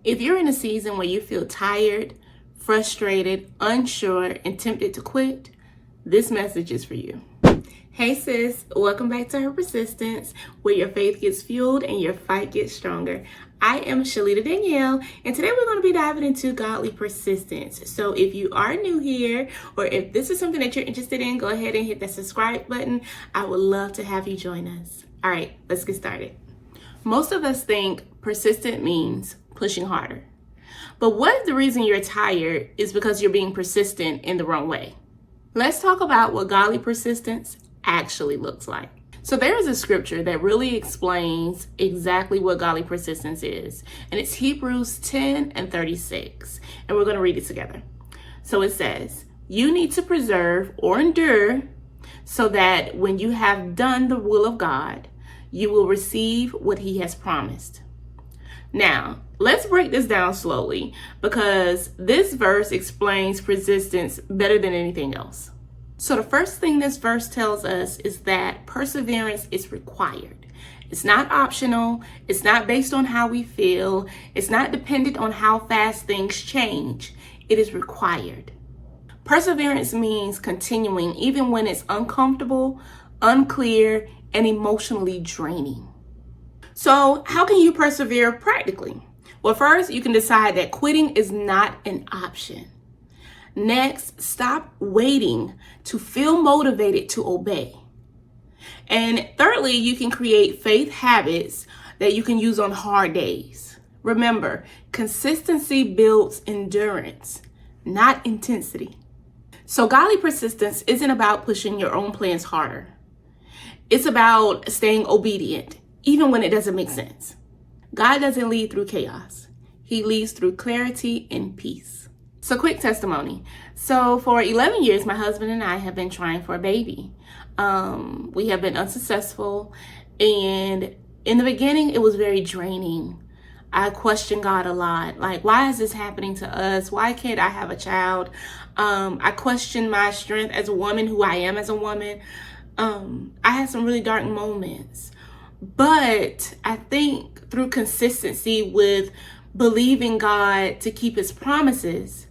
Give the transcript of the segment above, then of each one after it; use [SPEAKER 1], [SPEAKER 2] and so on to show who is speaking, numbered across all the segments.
[SPEAKER 1] If you're in a season where you feel tired, frustrated, unsure, and tempted to quit, this message is for you. Hey sis, welcome back to Her Persistence, where your faith gets fueled and your fight gets stronger. I am Shalita Danielle, and today we're going to be diving into godly persistence. So if you are new here, or if this is something that you're interested in, go ahead and hit that subscribe button. I would love to have you join us. All right, let's get started. Most of us think persistent means pushing harder. But what if the reason you're tired is because you're being persistent in the wrong way? Let's talk about what godly persistence actually looks like. So there is a scripture that really explains exactly what godly persistence is. And it's Hebrews 10:36. And we're going to read it together. So it says, you need to preserve or endure so that when you have done the will of God, you will receive what he has promised. Now, let's break this down slowly because this verse explains persistence better than anything else. So the first thing this verse tells us is that perseverance is required. It's not optional. It's not based on how we feel. It's not dependent on how fast things change. It is required. Perseverance means continuing even when it's uncomfortable, unclear, and emotionally draining. So how can you persevere practically? Well, first, you can decide that quitting is not an option. Next, stop waiting to feel motivated to obey. And thirdly, you can create faith habits that you can use on hard days. Remember, consistency builds endurance, not intensity. So godly persistence isn't about pushing your own plans harder. It's about staying obedient, even when it doesn't make sense. God doesn't lead through chaos. He leads through clarity and peace. So quick testimony. So for 11 years, my husband and I have been trying for a baby. We have been unsuccessful. And in the beginning, it was very draining. I questioned God a lot. Like, why is this happening to us? Why can't I have a child? I questioned my strength as a woman, who I am as a woman. I had some really dark moments. But I think through consistency with believing God to keep his promises,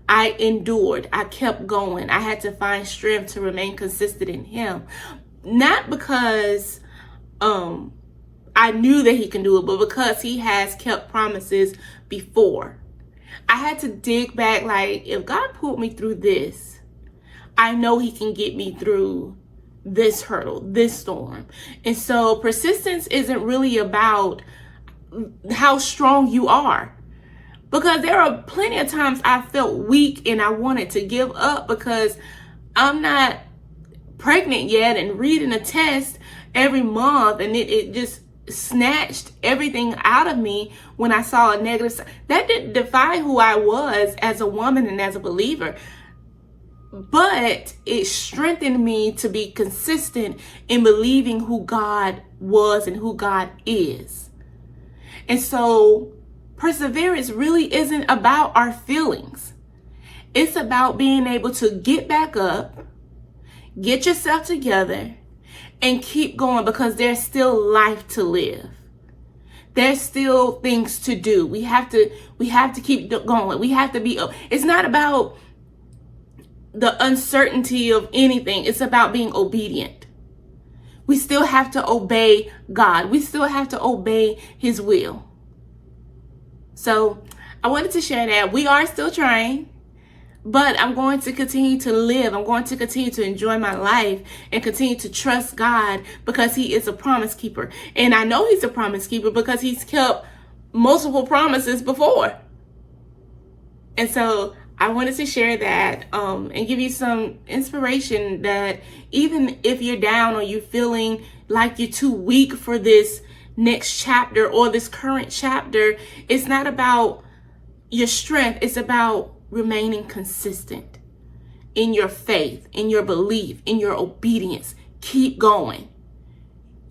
[SPEAKER 1] I endured. I kept going. I had to find strength to remain consistent in him. Not because I knew that he can do it, but because he has kept promises before. I had to dig back, like, if God pulled me through this, I know he can get me through this hurdle, this storm. And so persistence isn't really about how strong you are. Because there are plenty of times I felt weak and I wanted to give up because I'm not pregnant yet and reading a test every month, and it just snatched everything out of me when I saw a negative. That didn't define who I was as a woman and as a believer. But it strengthened me to be consistent in believing who God was and who God is. And so perseverance really isn't about our feelings. It's about being able to get back up, get yourself together, and keep going because there's still life to live. There's still things to do. We have to keep going. We have to be, it's not about the uncertainty of anything. It's about being obedient. We still have to obey God. We still have to obey his will. So I wanted to share that we are still trying, but I'm going to continue to live. I'm going to continue to enjoy my life and continue to trust God because he is a promise keeper. And I know he's a promise keeper because he's kept multiple promises before. And so I wanted to share that and give you some inspiration that even if you're down or you're feeling like you're too weak for this next chapter or this current chapter, it's not about your strength. It's about remaining consistent in your faith, in your belief, in your obedience. Keep going.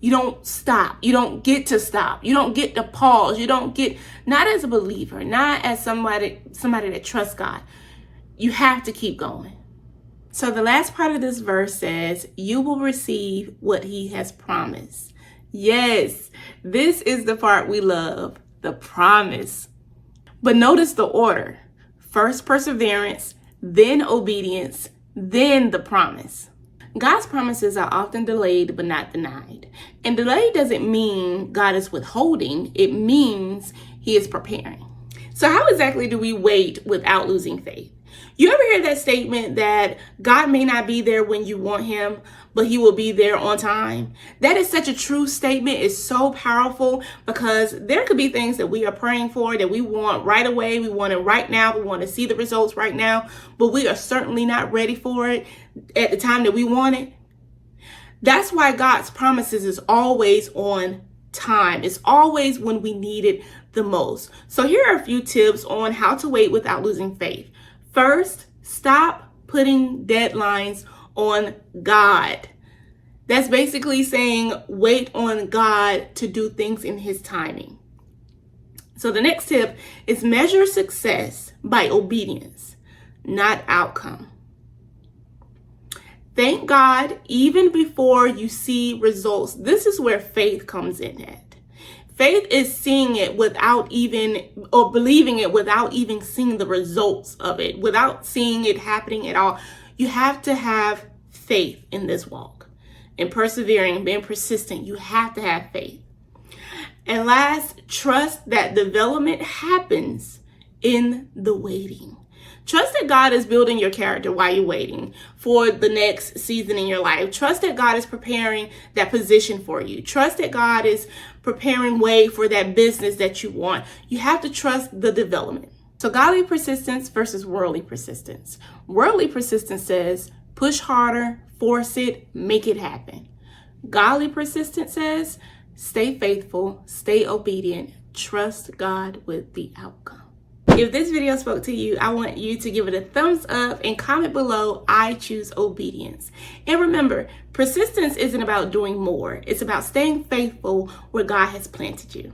[SPEAKER 1] You don't stop. You don't get to stop. You don't get to pause. You don't get, not as a believer, not as somebody that trusts God. You have to keep going. So the last part of this verse says, you will receive what he has promised. Yes, this is the part we love, the promise. But notice the order. First perseverance, then obedience, then the promise. God's promises are often delayed but not denied. And delay doesn't mean God is withholding. It means he is preparing. So how exactly do we wait without losing faith? You ever hear that statement that God may not be there when you want him, but he will be there on time? That is such a true statement. It's so powerful because there could be things that we are praying for that we want right away. We want it right now. We want to see the results right now, but we are certainly not ready for it at the time that we want it. That's why God's promises is always on time. It's always when we need it the most. So here are a few tips on how to wait without losing faith. First, stop putting deadlines on God. That's basically saying wait on God to do things in his timing. So the next tip is measure success by obedience, not outcome. Thank God even before you see results. This is where faith comes in at. Faith is seeing it without even, or believing it without even seeing the results of it, without seeing it happening at all. You have to have faith in this walk. And persevering and being persistent, you have to have faith. And last, trust that development happens in the waiting. Trust that God is building your character while you're waiting for the next season in your life. Trust that God is preparing that position for you. Trust that God is preparing way for that business that you want. You have to trust the development. So godly persistence versus worldly persistence. Worldly persistence says push harder, force it, make it happen. Godly persistence says stay faithful, stay obedient, trust God with the outcome. If this video spoke to you, I want you to give it a thumbs up and comment below, I choose obedience. And remember, persistence isn't about doing more. It's about staying faithful where God has planted you.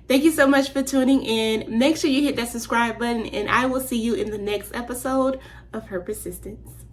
[SPEAKER 1] Thank you so much for tuning in. Make sure you hit that subscribe button and I will see you in the next episode of Her Persistence.